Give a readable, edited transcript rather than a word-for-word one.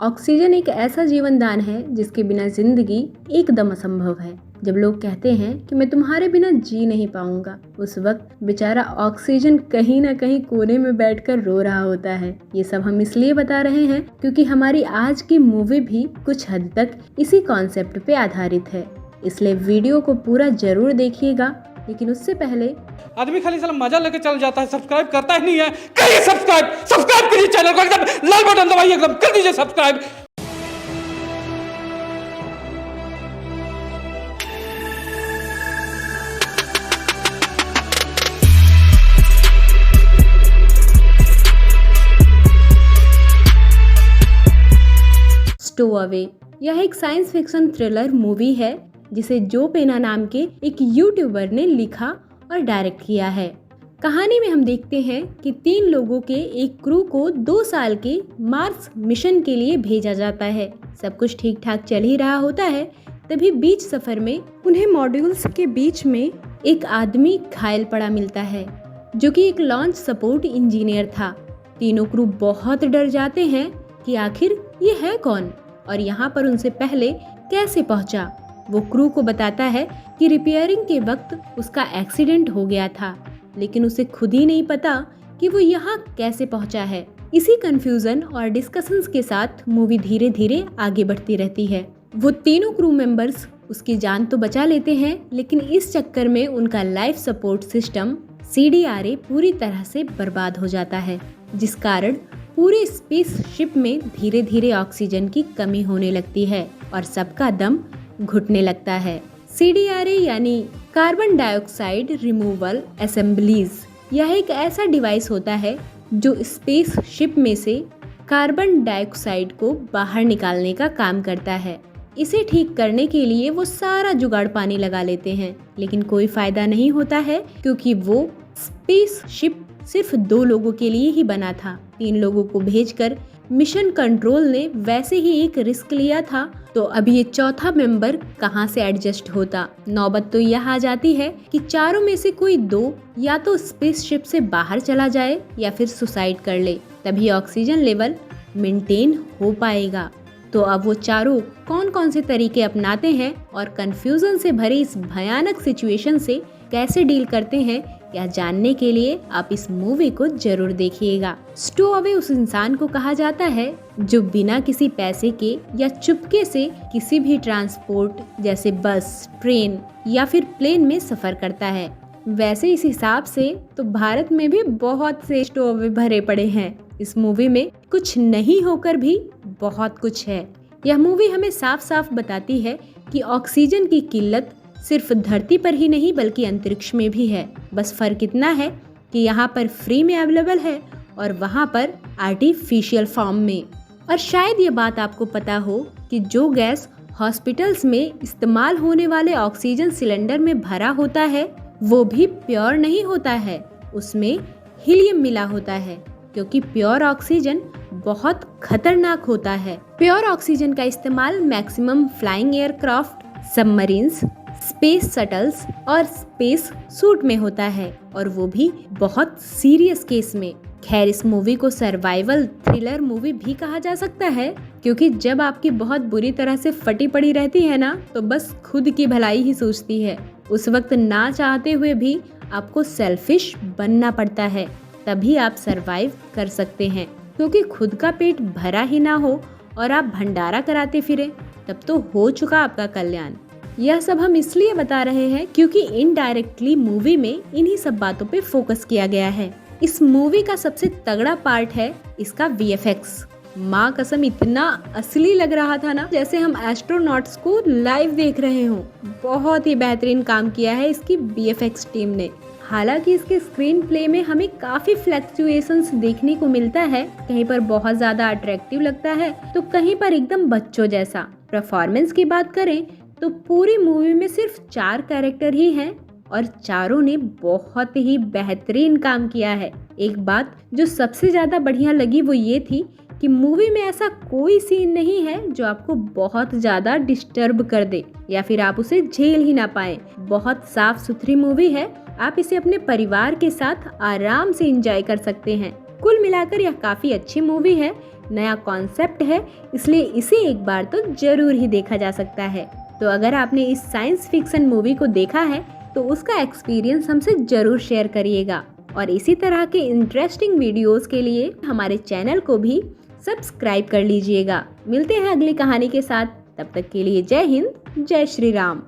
Oxygen एक ऐसा जीवन दान है जिसके बिना जिंदगी एकदम असंभव है। जब लोग कहते हैं कि मैं तुम्हारे बिना जी नहीं पाऊंगा, उस वक्त बेचारा ऑक्सीजन कहीं ना कहीं कोने में बैठकर रो रहा होता है। ये सब हम इसलिए बता रहे हैं क्योंकि हमारी आज की मूवी भी कुछ हद तक इसी कॉन्सेप्ट पे आधारित है, इसलिए वीडियो को पूरा जरूर देखिएगा। लेकिन उससे पहले आदमी खाली साला मजा लेके चल जाता है, सब्सक्राइब करता ही नहीं है। करिए सब्सक्राइब करिए चैनल को, एकदम लाल बटन दबाइए, एकदम कर दीजिए सब्सक्राइब। स्टोअवे यह एक साइंस फिक्शन थ्रिलर मूवी है जिसे जो पेना नाम के एक यूट्यूबर ने लिखा और डायरेक्ट किया है। कहानी में हम देखते हैं कि 3 लोगों के एक क्रू को 2 साल के मार्स मिशन के लिए भेजा जाता है। सब कुछ ठीक ठाक चल ही रहा होता है, तभी बीच सफर में उन्हें मॉड्यूल्स के बीच में एक आदमी घायल पड़ा मिलता है जो कि एक लॉन्च सपोर्ट इंजीनियर था। तीनों क्रू बहुत डर जाते हैं कि आखिर ये है कौन और यहाँ पर उनसे पहले कैसे पहुँचा। वो क्रू को बताता है कि रिपेयरिंग के वक्त उसका एक्सीडेंट हो गया था, लेकिन उसे खुद ही नहीं पता कि वो यहाँ कैसे पहुँचा है। इसी कंफ्यूजन और डिस्कशंस के साथ मूवी धीरे धीरे आगे बढ़ती रहती है। वो तीनों क्रू मेंबर्स उसकी जान तो बचा लेते हैं, लेकिन इस चक्कर में उनका लाइफ सपोर्ट सिस्टम CDRA पूरी तरह से बर्बाद हो जाता है, जिस कारण पूरे स्पेसशिप में धीरे धीरे ऑक्सीजन की कमी होने लगती है और सबका दम घुटने लगता है। CDRA यानी कार्बन डाइऑक्साइड रिमूवल असेंबलीज, यह एक ऐसा डिवाइस होता है जो स्पेसशिप में से कार्बन डाइऑक्साइड को बाहर निकालने का काम करता है। इसे ठीक करने के लिए वो सारा जुगाड़ पानी लगा लेते हैं, लेकिन कोई फायदा नहीं होता है क्योंकि वो स्पेसशिप सिर्फ 2 लोगों के लिए ही बना था। 3 लोगों को भेजकर मिशन कंट्रोल ने वैसे ही एक रिस्क लिया था, तो अब ये चौथा मेंबर कहां से एडजस्ट होता। नौबत तो यह आ जाती है कि चारों में से कोई 2 या तो स्पेसशिप से बाहर चला जाए या फिर सुसाइड कर ले, तभी ऑक्सीजन लेवल मेंटेन हो पाएगा। तो अब वो चारों कौन कौन से तरीके अपनाते हैं और कंफ्यूजन से भरे इस भयानक सिचुएशन से कैसे डील करते हैं, यह जानने के लिए आप इस मूवी को जरूर देखिएगा। स्टोअवे उस इंसान को कहा जाता है जो बिना किसी पैसे के या चुपके से किसी भी ट्रांसपोर्ट जैसे बस, ट्रेन या फिर प्लेन में सफर करता है। वैसे इस हिसाब से तो भारत में भी बहुत से स्टोअवे भरे पड़े हैं। इस मूवी में कुछ नहीं होकर भी बहुत कुछ है। यह मूवी हमें साफ साफ बताती है कि ऑक्सीजन की किल्लत सिर्फ धरती पर ही नहीं बल्कि अंतरिक्ष में भी है। बस फर्क इतना है कि यहाँ पर फ्री में अवेलेबल है और वहाँ पर आर्टिफिशियल फॉर्म में। और शायद ये बात आपको पता हो कि जो गैस हॉस्पिटल्स में इस्तेमाल होने वाले ऑक्सीजन सिलेंडर में भरा होता है वो भी प्योर नहीं होता है, उसमें हीलियम मिला होता है, क्योंकि प्योर ऑक्सीजन बहुत खतरनाक होता है। प्योर ऑक्सीजन का इस्तेमाल maximum flying aircraft, submarines, space shuttles और स्पेस सूट में होता है, और वो भी बहुत सीरियस केस में। खैर, इस मूवी को सर्वाइवल थ्रिलर मूवी भी कहा जा सकता है, क्योंकि जब आपकी बहुत बुरी तरह से फटी पड़ी रहती है ना, तो बस खुद की भलाई ही सोचती है। उस वक्त ना चाहते हुए भी आपको सेल्फिश बनना पड़ता है, तभी आप सरवाइव कर सकते हैं। क्योंकि खुद का पेट भरा ही ना हो और आप भंडारा कराते फिरे, तब तो हो चुका आपका कल्याण। यह सब हम इसलिए बता रहे हैं क्योंकि इनडायरेक्टली मूवी में इन्हीं सब बातों पे फोकस किया गया है। इस मूवी का सबसे तगड़ा पार्ट है इसका VFX। माँ कसम, इतना असली लग रहा था ना, जैसे हम एस्ट्रोनॉट्स को लाइव देख रहे हों। बहुत ही बेहतरीन काम किया है इसकी VFX टीम ने। हालांकि इसके स्क्रीन प्ले में हमें काफी फ्लक्चुएशंस देखने को मिलता है, कहीं पर बहुत ज्यादा अट्रैक्टिव लगता है तो कहीं पर एकदम बच्चों जैसा। परफॉर्मेंस की बात करें तो पूरी मूवी में सिर्फ 4 कैरेक्टर ही हैं और चारों ने बहुत ही बेहतरीन काम किया है। एक बात जो सबसे ज्यादा बढ़िया लगी वो ये थी कि मूवी में ऐसा कोई सीन नहीं है जो आपको बहुत ज्यादा डिस्टर्ब कर दे या फिर आप उसे झेल ही ना पाए। बहुत साफ सुथरी मूवी है, आप इसे अपने परिवार के साथ आराम से एंजॉय कर सकते हैं। कुल मिलाकर यह काफी अच्छी मूवी है नया कॉन्सेप्ट है, इसलिए इसे एक बार तो जरूर ही देखा जा सकता है। तो अगर आपने इस साइंस फिक्शन मूवी को देखा है तो उसका एक्सपीरियंस हमसे जरूर शेयर करिएगा और इसी तरह के इंटरेस्टिंग वीडियोस के लिए हमारे चैनल को भी सब्सक्राइब कर लीजिएगा। मिलते हैं अगली कहानी के साथ, तब तक के लिए जय हिंद, जय श्री राम।